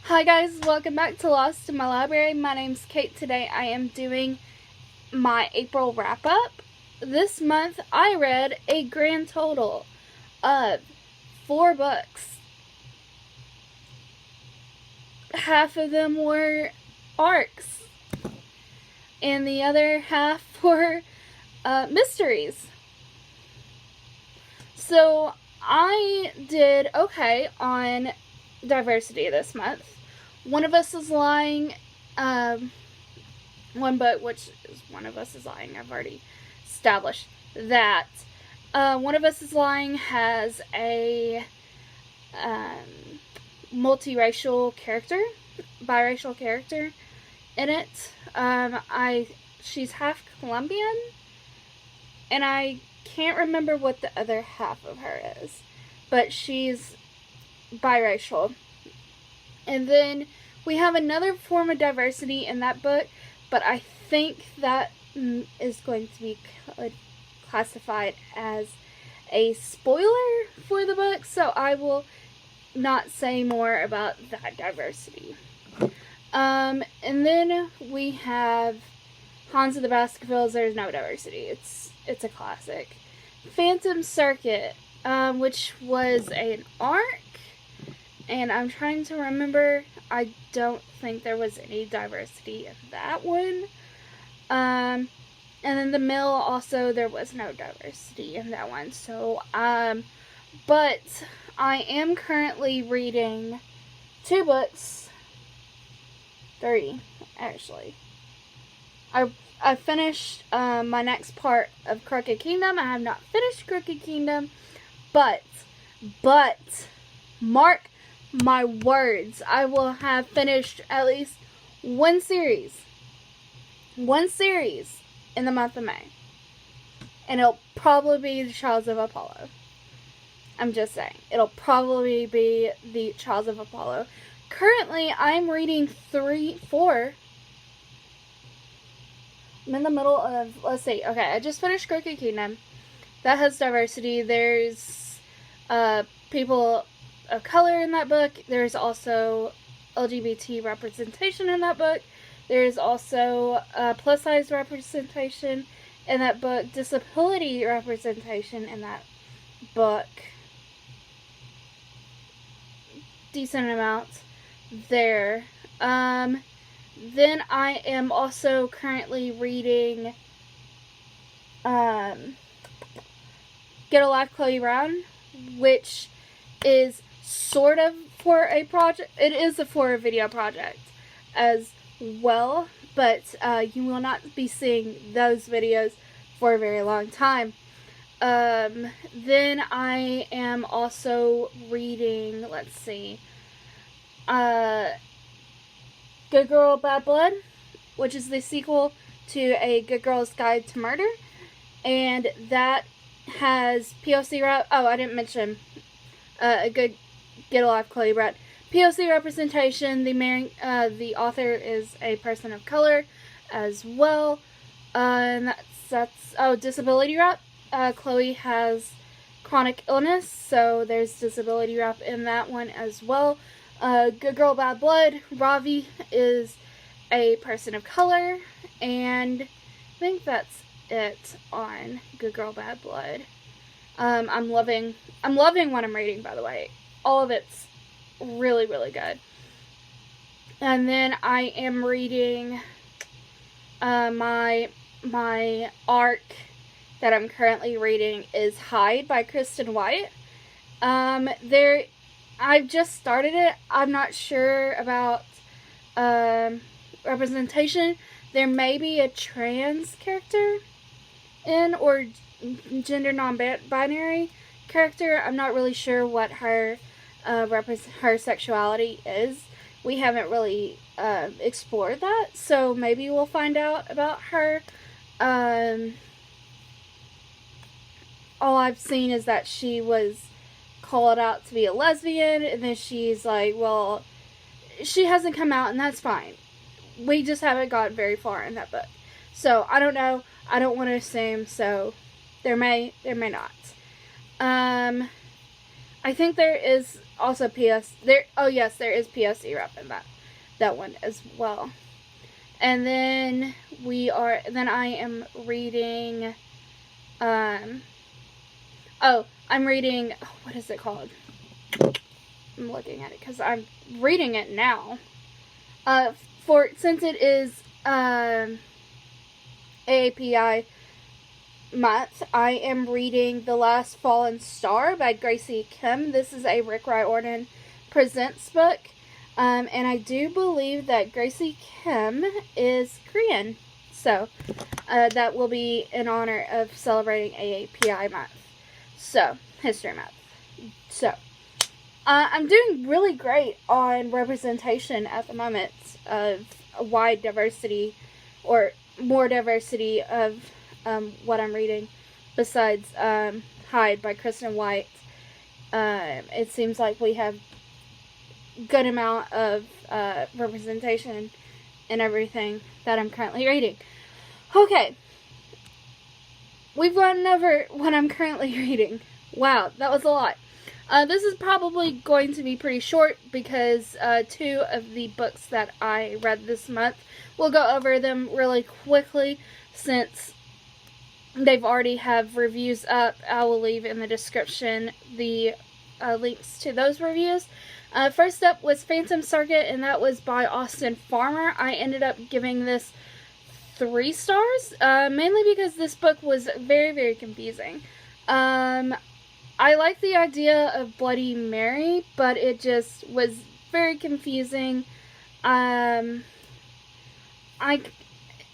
Hi guys, welcome back to Lost in My Library. My name's Kate. Today I am doing my April wrap-up. This month I read a grand total of 4 books. Half of them were arcs, and the other half were mysteries. So I did okay on diversity this month. One of Us is Lying, one book, which is One of Us is Lying, I've already established that. One of Us is Lying has a multiracial character, biracial character in it. She's half Colombian, and I can't remember what the other half of her is, but she's biracial. And then we have another form of diversity in that book, but I think that is going to be classified as a spoiler for the book, so I will not say more about that diversity. And then we have Hans of the Baskervilles. There's no diversity. It's a classic. Phantom Circuit, which was an arc, and I'm trying to remember. I don't think there was any diversity in that one. And then The Mill, also, there was no diversity in that one. So, but I am currently reading 2 books. 3, actually. I finished my next part of Crooked Kingdom. I have not finished Crooked Kingdom, but mark my words, I will have finished at least one series in the month of May, and it'll probably be The Trials of Apollo. I'm just saying, it'll probably be The Trials of Apollo. Currently, I'm reading 4. I'm in the middle of, let's see, okay, I just finished Crooked Kingdom. That has diversity. There's people of color in that book. There's also LGBT representation in that book. There's also plus size representation in that book. Disability representation in that book. Decent amount there. Then I am also currently reading Get a Life, Chloe Brown, which is sort of for a project. It is for a video project as well, but you will not be seeing those videos for a very long time. Then I am also reading, let's see, Good Girl, Bad Blood, which is the sequel to A Good Girl's Guide to Murder, and that has POC I didn't mention Get a Life, Chloe Brown. POC representation. The author is a person of color as well, and that's disability rep. Chloe has chronic illness, so there's disability rep in that one as well. Good Girl, Bad Blood. Ravi is a person of color, and I think that's it on Good Girl, Bad Blood. I'm loving what I'm reading, by the way. All of it's really, really good. And then I am reading my arc that I'm currently reading is Hide by Kristen White. I've just started it. I'm not sure about representation. There may be a trans character in, or gender non-binary character. I'm not really sure what her sexuality is. We haven't really explored that, so maybe we'll find out about her. All I've seen is that she was called out to be a lesbian, and then she's like, well, she hasn't come out, and that's fine. We just haven't gotten very far in that book. So, I don't know. I don't want to assume, so there may not. I think there is also there. Oh yes, there is PSE rep in that one as well. And then I am reading. I'm reading. What is it called? I'm looking at it because I'm reading it now. Since it is AAPI month, I am reading The Last Fallen Star by Gracie Kim. This is a Rick Riordan Presents book. And I do believe that Gracie Kim is Korean. So, that will be in honor of celebrating AAPI month. So, History Month. So, I'm doing really great on representation at the moment of a wide diversity, or more diversity of what I'm reading, besides Hyde by Kristen White. It seems like we have good amount of representation in everything that I'm currently reading. Okay, we've gone over what I'm currently reading. Wow, that was a lot. This is probably going to be pretty short because 2 of the books that I read this month, we'll go over them really quickly since they've already have reviews up. I will leave in the description the links to those reviews. First up was Phantom Circuit, and that was by Austin Farmer. I ended up giving this 3 stars, mainly because this book was very, very confusing. I like the idea of Bloody Mary, but it just was very confusing. It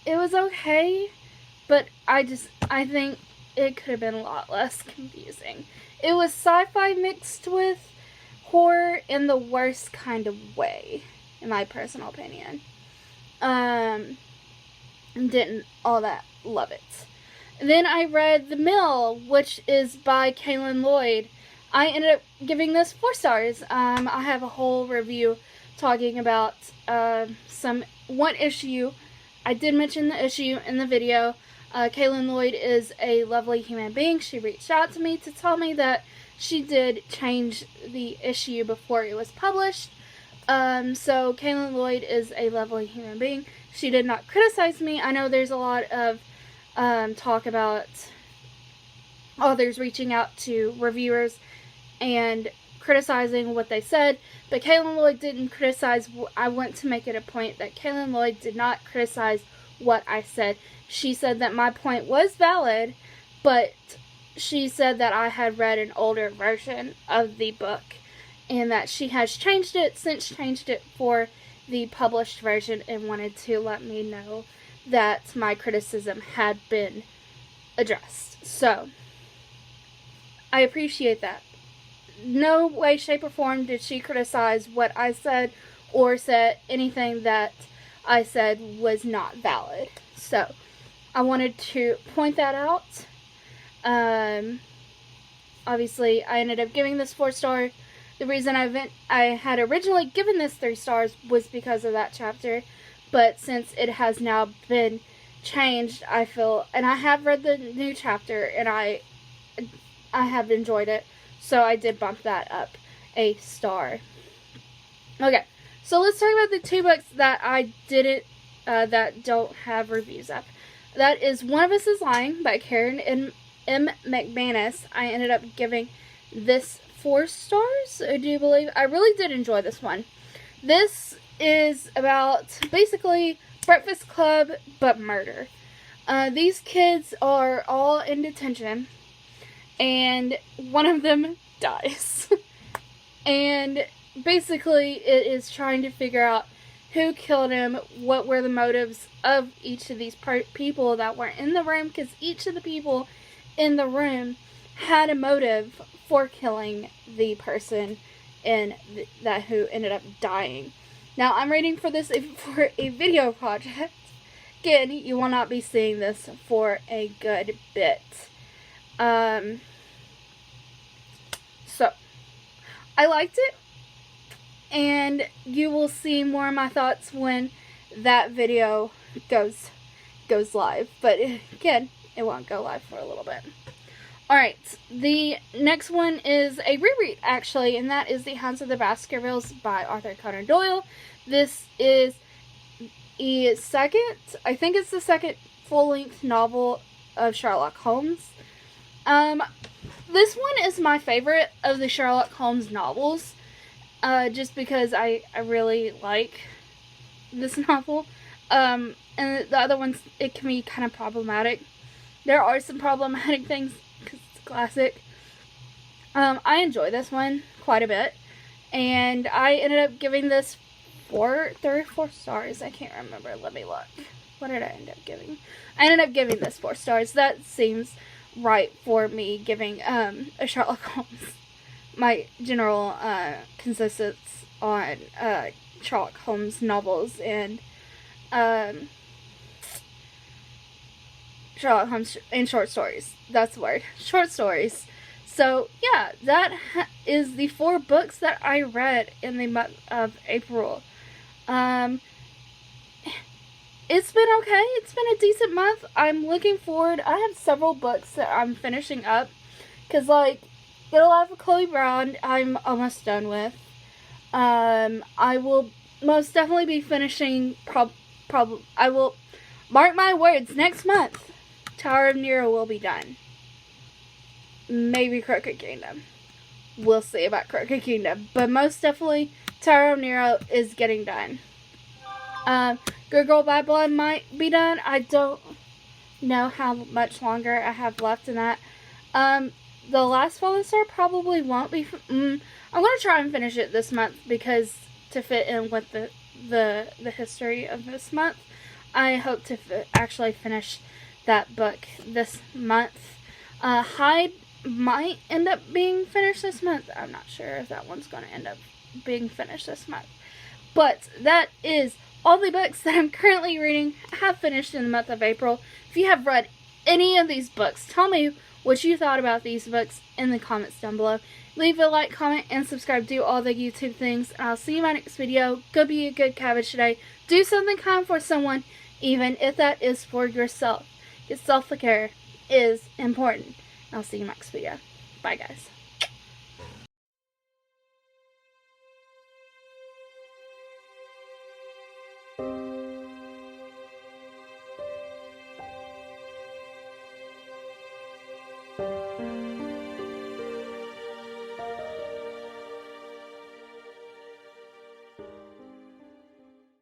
was okay, but I think it could have been a lot less confusing. It was sci-fi mixed with horror in the worst kind of way, in my personal opinion. Didn't all that love it. Then I read The Mill, which is by Kaylin Lloyd. I ended up giving this 4 stars. I have a whole review talking about one issue. I did mention the issue in the video. Kaylin Lloyd is a lovely human being. She reached out to me to tell me that she did change the issue before it was published. So Kaylin Lloyd is a lovely human being. She did not criticize me. I know there's a lot of talk about authors reaching out to reviewers and criticizing what they said, but Kaylin Lloyd didn't criticize. I want to make it a point that Kaylin Lloyd did not criticize what I said. She said that my point was valid, but she said that I had read an older version of the book and that she has changed it for the published version and wanted to let me know that my criticism had been addressed. So, I appreciate that. No way, shape, or form did she criticize what I said or said anything that I said was not valid. So, I wanted to point that out. Obviously, I ended up giving this 4 stars. The reason I had originally given this 3 stars was because of that chapter. But since it has now been changed, I feel, and I have read the new chapter, and I have enjoyed it, so I did bump that up a star. Okay, so let's talk about the 2 books that I didn't, that don't have reviews up. That is One of Us is Lying by Karen M. McManus. I ended up giving this 4 stars, I do believe. I really did enjoy this one. This is about basically Breakfast Club but murder. These kids are all in detention and one of them dies. And basically it is trying to figure out who killed him, what were the motives of each of these people that were in the room, because each of the people in the room had a motive for killing the person that who ended up dying. Now, I'm reading for this for a video project. Again, you will not be seeing this for a good bit. So, I liked it, and you will see more of my thoughts when that video goes live. But again, it won't go live for a little bit. Alright, the next one is a reread, actually, and that is The Hounds of the Baskervilles by Arthur Conan Doyle. This is the second, I think it's the second full-length novel of Sherlock Holmes. This one is my favorite of the Sherlock Holmes novels, just because I really like this novel. And the other ones, it can be kind of problematic. There are some problematic things, because it's a classic. I enjoy this one quite a bit, and I ended up giving this 3 or 4 stars. I can't remember. Let me look. What did I end up giving? I ended up giving this 4 stars. That seems right for me giving a Sherlock Holmes. My general consensus on Sherlock Holmes novels and Sherlock Holmes and short stories. That's the word. Short stories. So, yeah, that is the 4 books that I read in the month of April. It's been okay. It's been a decent month. I'm looking forward. I have several books that I'm finishing up. Because, like, Get a Life with Chloe Brown, I'm almost done with. I will most definitely be finishing, I will, mark my words, next month, Tower of Nero will be done. Maybe Crooked Kingdom. We'll see about Crooked Kingdom. But most definitely, Tower of Nero is getting done. Good Girl Bad Blood might be done. I don't know how much longer I have left in that. The Last Fallen Star probably won't be. I'm going to try and finish it this month because to fit in with the history of this month. I hope to actually finish that book this month. Hyde might end up being finished this month. I'm not sure if that one's going to end up being finished this month. But that is all the books that I'm currently reading have finished in the month of April. If you have read any of these books, tell me what you thought about these books in the comments down below. Leave a like, comment, and subscribe. Do all the YouTube things. And I'll see you in my next video. Go be a good cabbage today. Do something kind for someone, even if that is for yourself. Because self-care is important. I'll see you next video. Bye, guys.